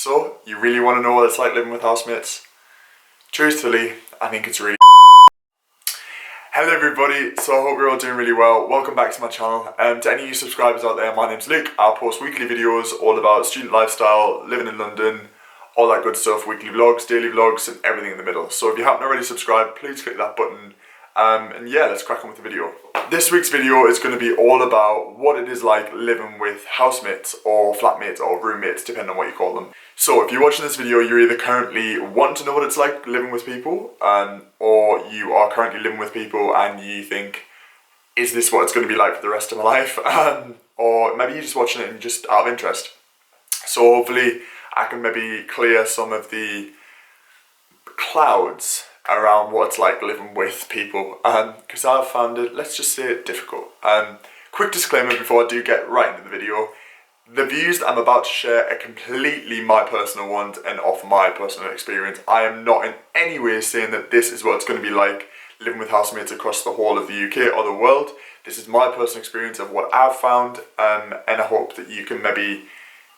So, you really want to know what it's like living with housemates? Truthfully, I think it's really Hello everybody, so I hope you're all doing really well. Welcome back to my channel. To any new subscribers out there, my name's Luke. I'll post weekly videos all about student lifestyle, living in London, all that good stuff, weekly vlogs, daily vlogs, and everything in the middle. So if you haven't already subscribed, please click that button. And yeah, let's crack on with the video. This week's video is going to be all about what it is like living with housemates or flatmates or roommates, depending on what you call them. So if you're watching this video, you're either currently wanting to know what it's like living with people, or you are currently living with people and you think, is this what it's going to be like for the rest of my life? Or maybe you're just watching it and just out of interest. So hopefully I can maybe clear some of the clouds around what it's like living with people, because I've found it, let's just say, difficult. Quick disclaimer before I do get right into the video. The views that I'm about to share are completely my personal ones and off my personal experience. I am not in any way saying that this is what it's going to be like living with housemates across the whole of the UK or the world. This is my personal experience of what I've found, and I hope that you can maybe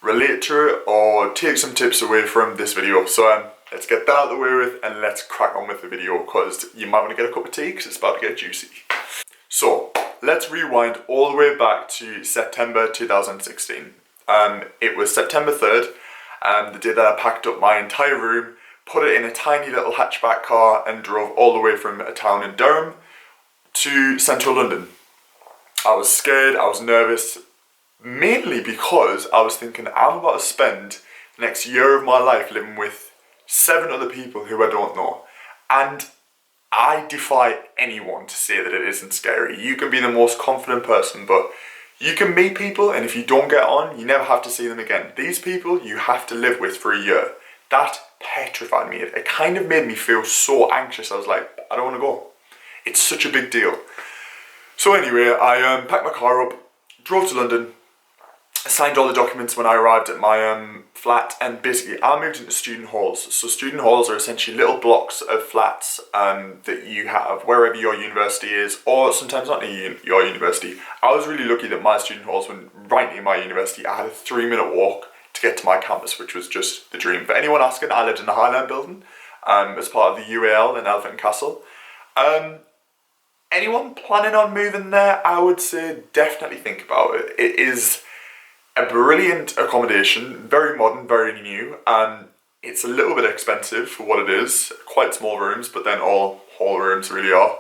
relate to it or take some tips away from this video. So let's get that out of the way with and let's crack on with the video, because you might want to get a cup of tea because it's about to get juicy. So let's rewind all the way back to September 2016. It was September 3rd, the day that I packed up my entire room, put it in a tiny little hatchback car and drove all the way from a town in Durham to central London. I was scared, I was nervous, mainly because I was thinking I'm about to spend the next year of my life living with 7 other people who I don't know. And I defy anyone to say that it isn't scary. You can be the most confident person, but you can meet people, and if you don't get on, you never have to see them again. These people you have to live with for a year. That petrified me. It kind of made me feel so anxious. I was like, I don't want to go. It's such a big deal. So anyway, I packed my car up, drove to London, signed all the documents when I arrived at my flat, and basically I moved into student halls. So student halls are essentially little blocks of flats that you have wherever your university is, or sometimes not in your university. I was really lucky that my student halls were right near my university. I had a 3-minute walk to get to my campus, which was just the dream. For anyone asking, I lived in the Highland building as part of the UAL in Elephant and Castle. Anyone planning on moving there, I would say definitely think about it. It is a brilliant accommodation, very modern, very new. It's a little bit expensive for what it is. Quite small rooms, but then all hall rooms really are.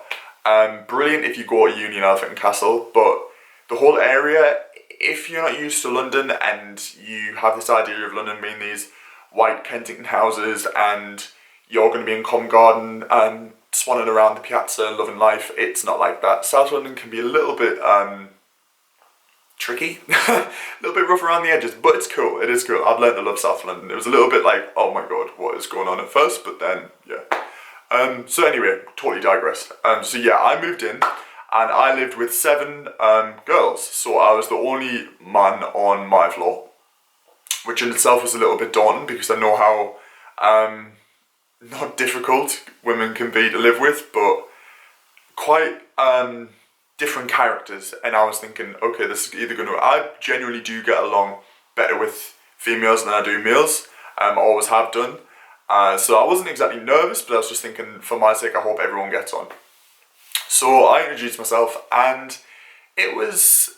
Brilliant if you go to uni in Elephant and Castle, but the whole area, if you're not used to London and you have this idea of London being these white Kensington houses and you're going to be in Covent Garden and swanning around the piazza and loving life, it's not like that. South London can be a little bit tricky, a little bit rough around the edges, but it's cool. It is cool. I've learned to love South London. It was a little bit like, oh my god, what is going on at first, but then, yeah. So anyway, totally digressed. So yeah, I moved in and I lived with 7 girls. So I was the only man on my floor, which in itself was a little bit daunting because I know how not difficult women can be to live with, but quite different characters. And I was thinking, okay, this is either going to, I genuinely do get along better with females than I do males. I always have done. So I wasn't exactly nervous, but I was just thinking, for my sake, I hope everyone gets on. So I introduced myself, and it was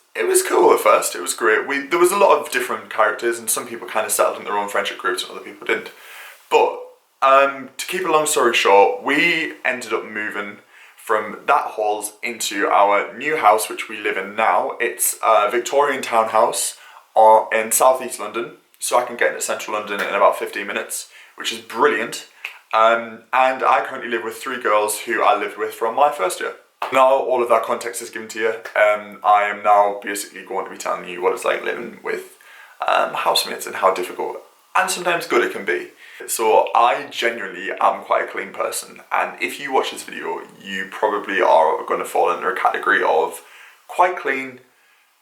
cool at first. It was great. There was a lot of different characters, and some people kind of settled in their own friendship groups and other people didn't. But to keep a long story short, we ended up moving from that halls into our new house, which we live in now. It's a Victorian townhouse in southeast London, so I can get into central London in about 15 minutes, which is brilliant. And I currently live with 3 girls who I lived with from my first year. Now all of that context is given to you, I am now basically going to be telling you what it's like living with housemates and how difficult and sometimes good it can be. So I genuinely am quite a clean person, and if you watch this video, you probably are going to fall under a category of quite clean,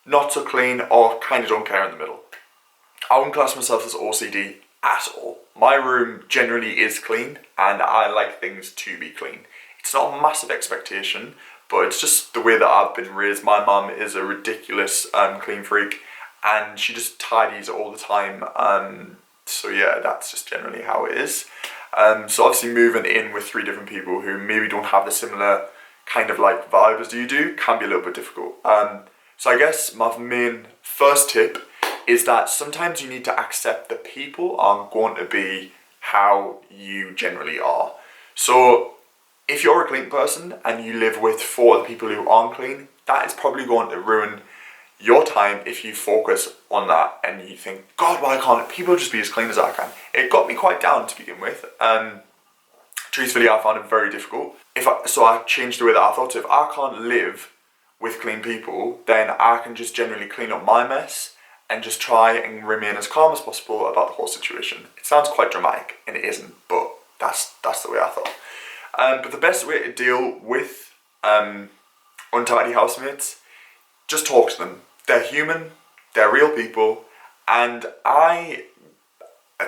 not so clean, or kind of don't care in the middle. I wouldn't class myself as OCD at all. My room generally is clean, and I like things to be clean. It's not a massive expectation, but it's just the way that I've been raised. My mum is a ridiculous clean freak, and she just tidies all the time. So yeah, that's just generally how it is. So obviously moving in with 3 different people who maybe don't have the similar kind of like vibe as you do can be a little bit difficult. So I guess my main first tip is that sometimes you need to accept that people aren't going to be how you generally are. So if you're a clean person and you live with 4 other people who aren't clean, that is probably going to ruin your time if you focus on that and you think, God, why can't people just be as clean as I can? It got me quite down to begin with. Truthfully, I found it very difficult. So I changed the way that I thought. So if I can't live with clean people, then I can just generally clean up my mess and just try and remain as calm as possible about the whole situation. It sounds quite dramatic, and it isn't, but that's the way I thought. But the best way to deal with untidy housemates, just talk to them. They're human, they're real people, and I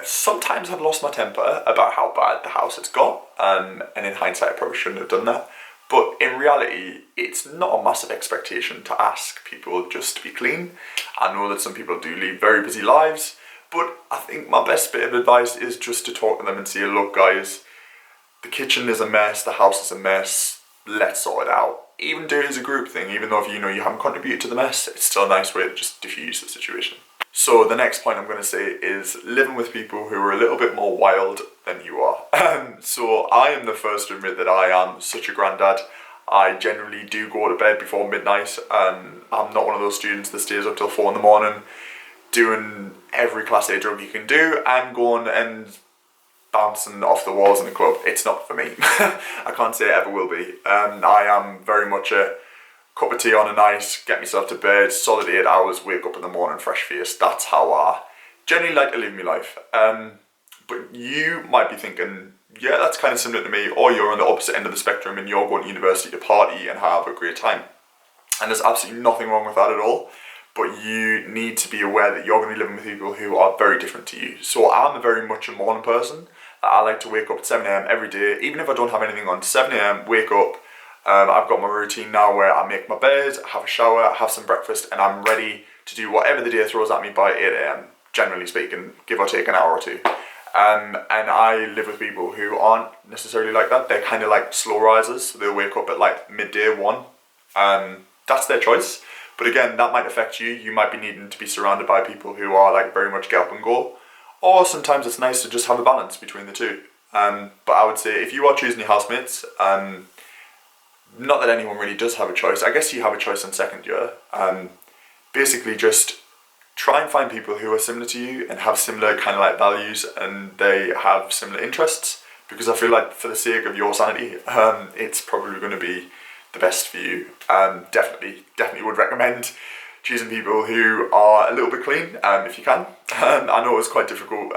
sometimes have lost my temper about how bad the house has got, and in hindsight I probably shouldn't have done that. But in reality, it's not a massive expectation to ask people just to be clean. I know that some people do lead very busy lives, but I think my best bit of advice is just to talk to them and say, look guys, the kitchen is a mess, the house is a mess, let's sort it out. Even do it as a group thing, even though if you know you haven't contributed to the mess, it's still a nice way to just diffuse the situation. So the next point I'm going to say is living with people who are a little bit more wild than you are. So I am the first to admit that I am such a granddad. I generally do go to bed before midnight, and I'm not one of those students that stays up till 4 in the morning doing every class A drug you can do and going and bouncing off the walls in the club. It's not for me. I can't say it ever will be. I am very much a cup of tea on a night, get myself to bed, solid 8 hours, wake up in the morning fresh faced. That's how I generally like to live my life. But you might be thinking, yeah, that's kind of similar to me, or you're on the opposite end of the spectrum and you're going to university to party and have a great time. And there's absolutely nothing wrong with that at all. But you need to be aware that you're going to be living with people who are very different to you. So I'm very much a morning person. I like to wake up at 7 a.m. every day, even if I don't have anything on. 7 a.m, wake up. I've got my routine now where I make my bed, have a shower, have some breakfast, and I'm ready to do whatever the day throws at me by 8 a.m, generally speaking, give or take an hour or two. And I live with people who aren't necessarily like that. They're kind of like slow risers, so they'll wake up at like midday 1. That's their choice. But again, that might affect you. You might be needing to be surrounded by people who are like very much get up and go. Or sometimes it's nice to just have a balance between the two. But I would say if you are choosing your housemates, not that anyone really does have a choice. I guess you have a choice in second year. Basically just try and find people who are similar to you and have similar kind of like values and they have similar interests. Because I feel like for the sake of your sanity, it's probably going to be the best for you. Definitely would recommend choosing people who are a little bit clean, if you can. I know it's quite difficult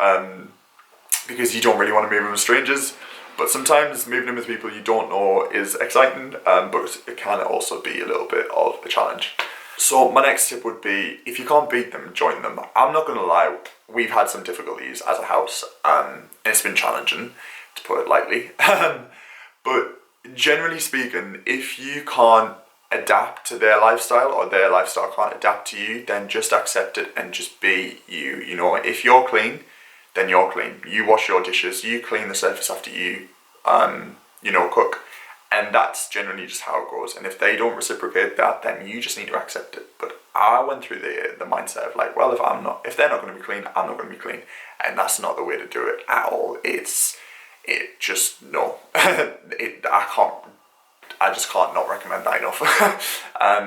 because you don't really want to move in with strangers, but sometimes moving in with people you don't know is exciting, but it can also be a little bit of a challenge. So my next tip would be, if you can't beat them, join them. I'm not going to lie, we've had some difficulties as a house, and it's been challenging, to put it lightly. But generally speaking, if you can't adapt to their lifestyle or their lifestyle can't adapt to you, then just accept it and just be you. You know, if you're clean, then you're clean. You wash your dishes, you clean the surface after you, cook. And that's generally just how it goes. And if they don't reciprocate that, then you just need to accept it. But I went through the mindset of like, well, if they're not going to be clean, I'm not going to be clean. And that's not the way to do it at all. I just can't not recommend that enough.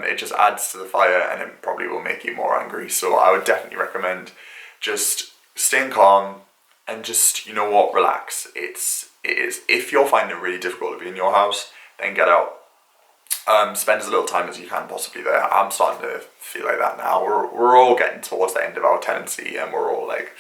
It just adds to the fire and it probably will make you more angry. So I would definitely recommend just staying calm and just, you know what, relax. It is. If you're finding it really difficult to be in your house, then get out. Spend as little time as you can possibly there. I'm starting to feel like that now. We're all getting towards the end of our tenancy and we're all like,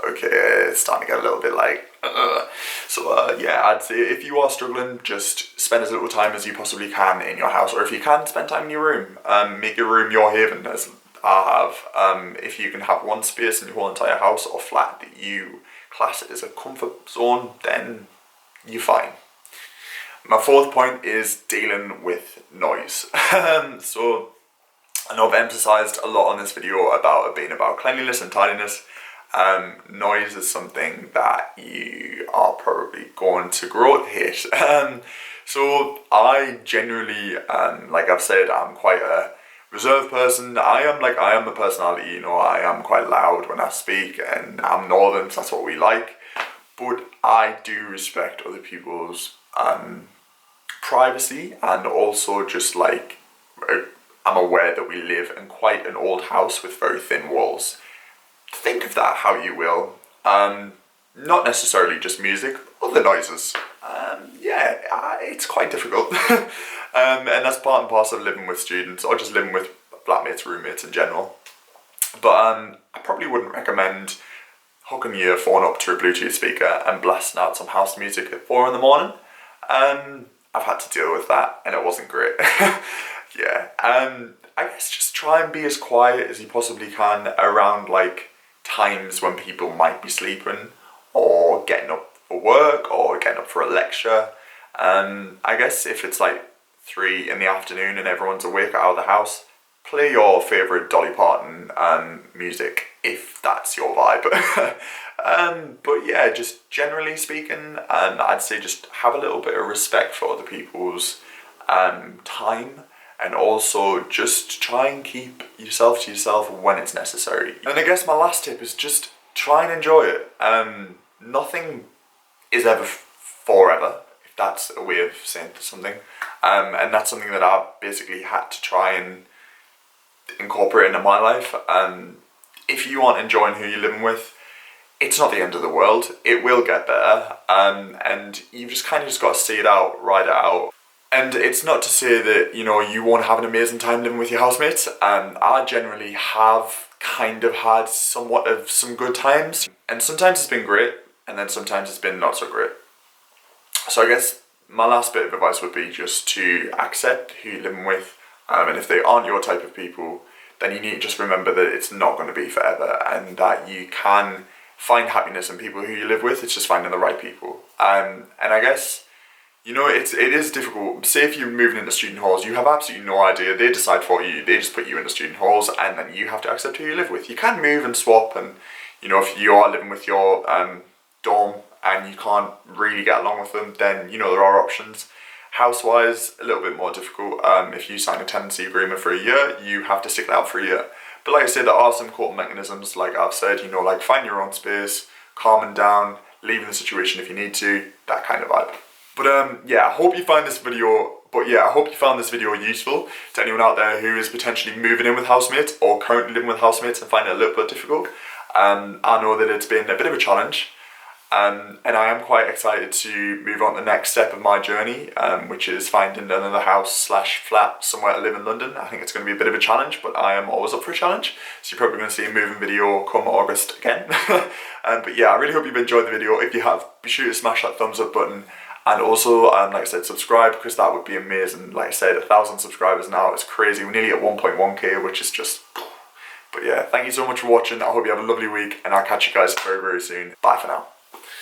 okay, it's starting to get a little bit like, I'd say if you are struggling, just spend as little time as you possibly can in your house, or if you can, spend time in your room. Make your room your haven, as I have. If you can have one space in your whole entire house or flat that you class it as a comfort zone, then you're fine. My fourth point is dealing with noise. So I know I've emphasised a lot on this video about it being about cleanliness and tidiness. Noise is something that you are probably going to grow to hate. So I generally, like I've said, I'm quite a reserved person. I am a personality, you know, I am quite loud when I speak, and I'm northern, so that's what we like. But I do respect other people's privacy, and also just like, I'm aware that we live in quite an old house with very thin walls. Think of that how you will. Not necessarily just music, other noises. It's quite difficult. And that's part and parcel of living with students, or just living with flatmates, roommates in general. But I probably wouldn't recommend hooking your phone up to a Bluetooth speaker and blasting out some house music at 4 in the morning. I've had to deal with that, and it wasn't great. Yeah, I guess just try and be as quiet as you possibly can around like times when people might be sleeping or getting up for work or getting up for a lecture. I guess if it's like 3 in the afternoon and everyone's awake out of the house, play your favourite Dolly Parton music if that's your vibe. But yeah, just generally speaking, I'd say just have a little bit of respect for other people's time, and also just try and keep yourself to yourself when it's necessary. And I guess my last tip is just try and enjoy it. Nothing is ever forever, if that's a way of saying something. And that's something that I've basically had to try and incorporate into my life. If you aren't enjoying who you're living with, it's not the end of the world. It will get better. And you've just kind of just got to see it out, ride it out. And it's not to say that, you know, you won't have an amazing time living with your housemates. I generally have kind of had somewhat of some good times. And sometimes it's been great, and then sometimes it's been not so great. So I guess my last bit of advice would be just to accept who you're living with. And if they aren't your type of people, then you need to just remember that it's not going to be forever, and that you can find happiness in people who you live with. It's just finding the right people. And I guess, you know, it is difficult. Say if you're moving into student halls, you have absolutely no idea. They decide for you. They just put you into student halls, and then you have to accept who you live with. You can move and swap, and you know, if you are living with your dorm and you can't really get along with them, then you know there are options. House-wise, a little bit more difficult. If you sign a tenancy agreement for a year, you have to stick it out for a year. But like I said, there are some coping mechanisms, like I've said, you know, like find your own space, calming down, leaving the situation if you need to, that kind of vibe. But yeah, I hope you found this video. Useful to anyone out there who is potentially moving in with housemates or currently living with housemates and find it a little bit difficult. I know that it's been a bit of a challenge. And I am quite excited to move on to the next step of my journey, which is finding another house/flat somewhere to live in London. I think it's going to be a bit of a challenge, but I am always up for a challenge. So you're probably going to see a moving video come August again. But yeah, I really hope you've enjoyed the video. If you have, be sure to smash that thumbs up button. And also, like I said, subscribe, because that would be amazing. Like I said, 1,000 subscribers now, it's crazy. We're nearly at 1.1k, which is just... But yeah, thank you so much for watching. I hope you have a lovely week, and I'll catch you guys very, very soon. Bye for now.